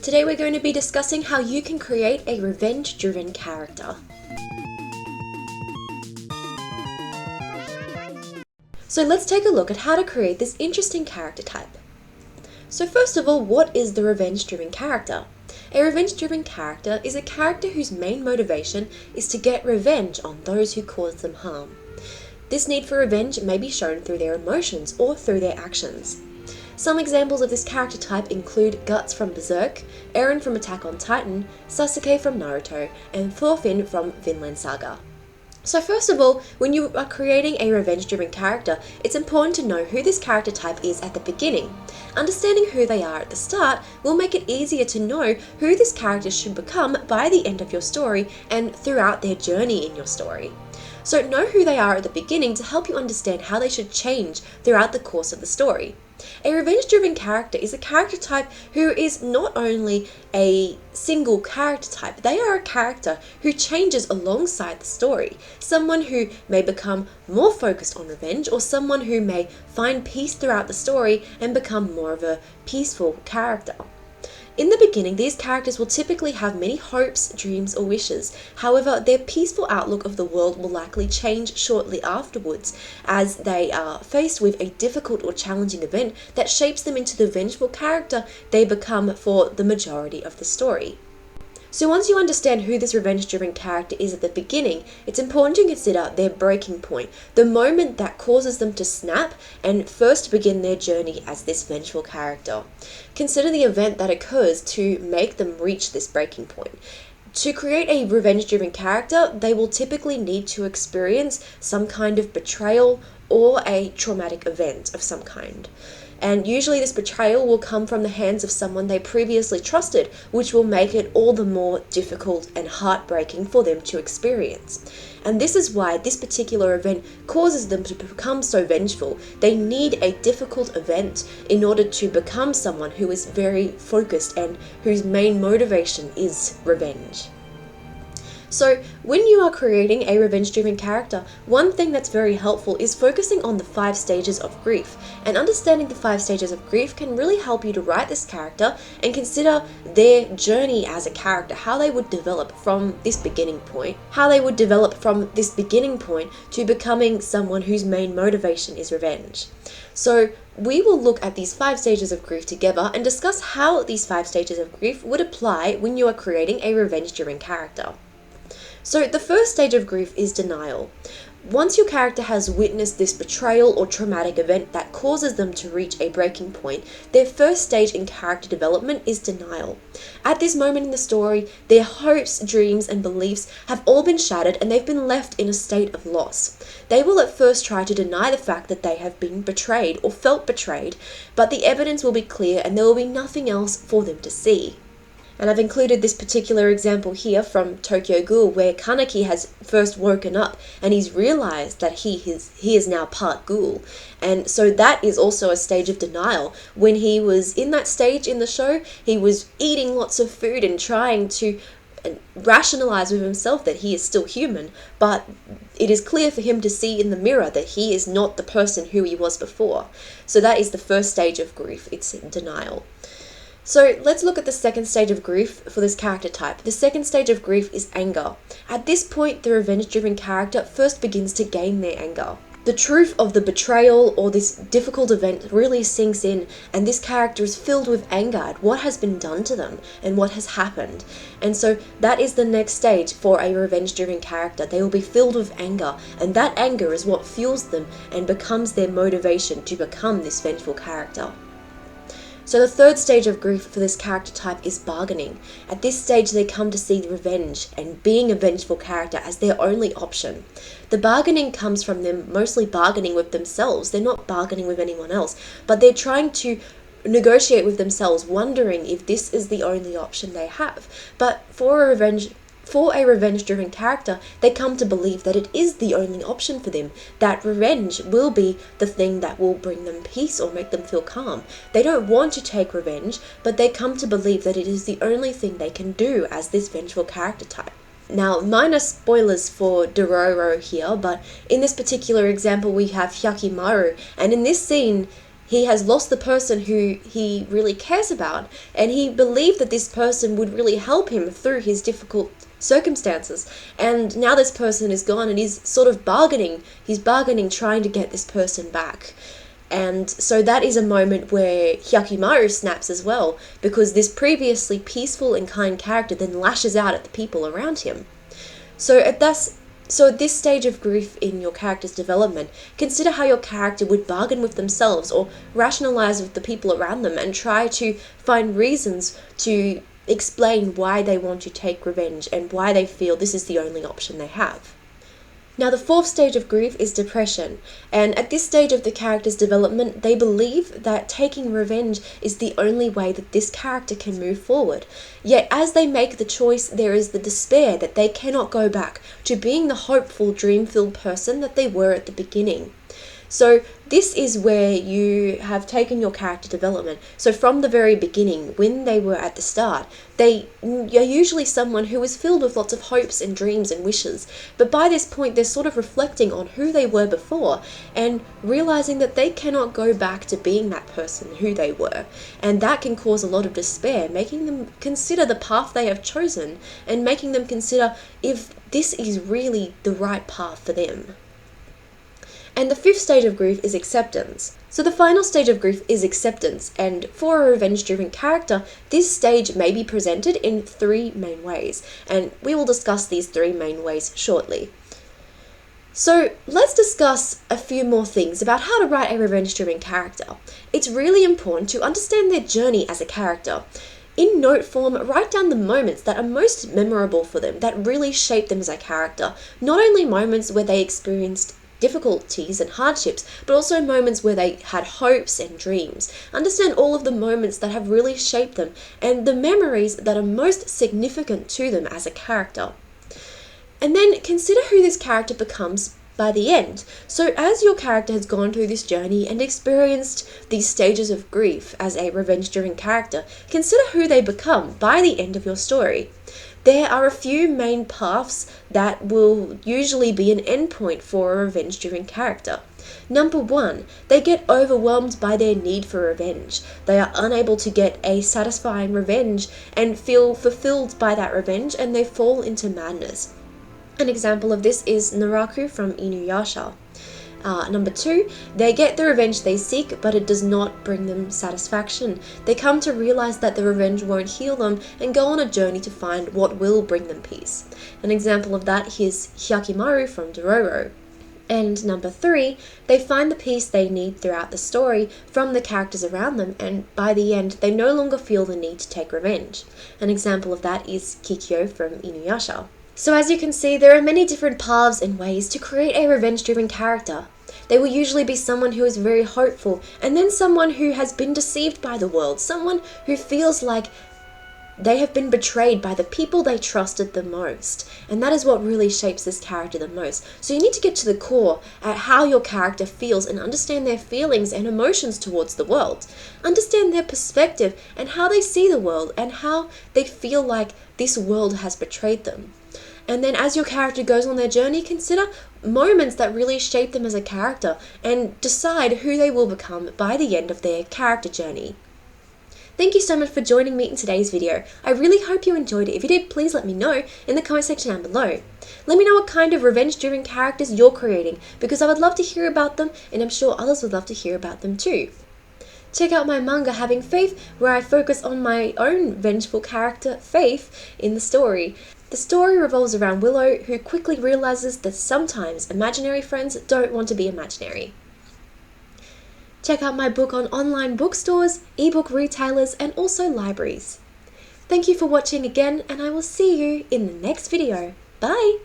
Today we're going to be discussing how you can create a revenge-driven character. So let's take a look at how to create this interesting character type. So first of all, what is the revenge-driven character? A revenge-driven character is a character whose main motivation is to get revenge on those who caused them harm. This need for revenge may be shown through their emotions or through their actions. Some examples of this character type include Guts from Berserk, Eren from Attack on Titan, Sasuke from Naruto, and Thorfinn from Vinland Saga. So first of all, when you are creating a revenge-driven character, it's important to know who this character type is at the beginning. Understanding who they are at the start will make it easier to know who this character should become by the end of your story and throughout their journey in your story. So know who they are at the beginning to help you understand how they should change throughout the course of the story. A revenge-driven character is a character type who is not only a single character type, they are a character who changes alongside the story. Someone who may become more focused on revenge, or someone who may find peace throughout the story and become more of a peaceful character. In the beginning, these characters will typically have many hopes, dreams, or wishes. However, their peaceful outlook of the world will likely change shortly afterwards, as they are faced with a difficult or challenging event that shapes them into the vengeful character they become for the majority of the story. So once you understand who this revenge-driven character is at the beginning, it's important to consider their breaking point, the moment that causes them to snap and first begin their journey as this vengeful character. Consider the event that occurs to make them reach this breaking point. To create a revenge-driven character, they will typically need to experience some kind of betrayal or a traumatic event of some kind. And usually this betrayal will come from the hands of someone they previously trusted, which will make it all the more difficult and heartbreaking for them to experience. And this is why this particular event causes them to become so vengeful. They need a difficult event in order to become someone who is very focused and whose main motivation is revenge. So when you are creating a revenge-driven character, one thing that's very helpful is focusing on the 5 stages of grief. And understanding the 5 stages of grief can really help you to write this character and consider their journey as a character, how they would develop from this beginning point, to becoming someone whose main motivation is revenge. So we will look at these 5 stages of grief together and discuss how these 5 stages of grief would apply when you are creating a revenge-driven character. So the first stage of grief is denial. Once your character has witnessed this betrayal or traumatic event that causes them to reach a breaking point, their first stage in character development is denial. At this moment in the story, their hopes, dreams, and beliefs have all been shattered and they've been left in a state of loss. They will at first try to deny the fact that they have been betrayed or felt betrayed, but the evidence will be clear and there will be nothing else for them to see. And I've included this particular example here from Tokyo Ghoul, where Kaneki has first woken up and he's realized that he is now part ghoul. And so that is also a stage of denial. When he was in that stage in the show, he was eating lots of food and trying to rationalize with himself that he is still human, but it is clear for him to see in the mirror that he is not the person who he was before. So that is the first stage of grief, it's denial. So let's look at the second stage of grief for this character type. The second stage of grief is anger. At this point, the revenge-driven character first begins to gain their anger. The truth of the betrayal or this difficult event really sinks in, and this character is filled with anger at what has been done to them and what has happened. And so that is the next stage for a revenge-driven character. They will be filled with anger, and that anger is what fuels them and becomes their motivation to become this vengeful character. So the third stage of grief for this character type is bargaining. At this stage, they come to see revenge and being a vengeful character as their only option. The bargaining comes from them mostly bargaining with themselves. They're not bargaining with anyone else, but they're trying to negotiate with themselves, wondering if this is the only option they have. But for a revenge-driven character, they come to believe that it is the only option for them, that revenge will be the thing that will bring them peace or make them feel calm. They don't want to take revenge, but they come to believe that it is the only thing they can do as this vengeful character type. Now, minor spoilers for Dororo here, but in this particular example we have Hyakimaru, and in this scene, He has lost the person who he really cares about, and he believed that this person would really help him through his difficult circumstances. And now this person is gone, and he's sort of bargaining. He's bargaining, trying to get this person back. And so that is a moment where Hyakimaru snaps as well, because this previously peaceful and kind character then lashes out at the people around him. So at this stage of grief in your character's development, consider how your character would bargain with themselves or rationalize with the people around them and try to find reasons to explain why they want to take revenge and why they feel this is the only option they have. Now, the fourth stage of grief is depression, and at this stage of the character's development, they believe that taking revenge is the only way that this character can move forward. Yet, as they make the choice, there is the despair that they cannot go back to being the hopeful, dream-filled person that they were at the beginning. So this is where you have taken your character development. So from the very beginning, when they were at the start, they are usually someone who is filled with lots of hopes and dreams and wishes. But by this point, they're sort of reflecting on who they were before and realizing that they cannot go back to being that person who they were. And that can cause a lot of despair, making them consider the path they have chosen and making them consider if this is really the right path for them. And the fifth stage of grief is acceptance. So the final stage of grief is acceptance, and for a revenge-driven character, this stage may be presented in three main ways, and we will discuss these three main ways shortly. So let's discuss a few more things about how to write a revenge-driven character. It's really important to understand their journey as a character. In note form, write down the moments that are most memorable for them, that really shape them as a character. Not only moments where they experienced difficulties and hardships, but also moments where they had hopes and dreams. Understand all of the moments that have really shaped them and the memories that are most significant to them as a character. And then consider who this character becomes by the end. So as your character has gone through this journey and experienced these stages of grief as a revenge-driven character, consider who they become by the end of your story. There are a few main paths that will usually be an endpoint for a revenge-driven character. Number 1, they get overwhelmed by their need for revenge. They are unable to get a satisfying revenge and feel fulfilled by that revenge, and they fall into madness. An example of this is Naraku from Inuyasha. Number 2, they get the revenge they seek, but it does not bring them satisfaction. They come to realize that the revenge won't heal them and go on a journey to find what will bring them peace. An example of that is Hyakimaru from Dororo. And number 3, they find the peace they need throughout the story from the characters around them, and by the end, they no longer feel the need to take revenge. An example of that is Kikyo from Inuyasha. So as you can see, there are many different paths and ways to create a revenge-driven character. They will usually be someone who is very hopeful, and then someone who has been deceived by the world, someone who feels like they have been betrayed by the people they trusted the most. And that is what really shapes this character the most. So you need to get to the core at how your character feels and understand their feelings and emotions towards the world. Understand their perspective and how they see the world and how they feel like this world has betrayed them. And then as your character goes on their journey, consider moments that really shape them as a character and decide who they will become by the end of their character journey. Thank you so much for joining me in today's video. I really hope you enjoyed it. If you did, please let me know in the comment section down below. Let me know what kind of revenge-driven characters you're creating, because I would love to hear about them, and I'm sure others would love to hear about them too. Check out my manga Having Faith, where I focus on my own vengeful character, Faith, in the story. The story revolves around Willow, who quickly realizes that sometimes imaginary friends don't want to be imaginary. Check out my book on online bookstores, ebook retailers, and also libraries. Thank you for watching again, and I will see you in the next video. Bye!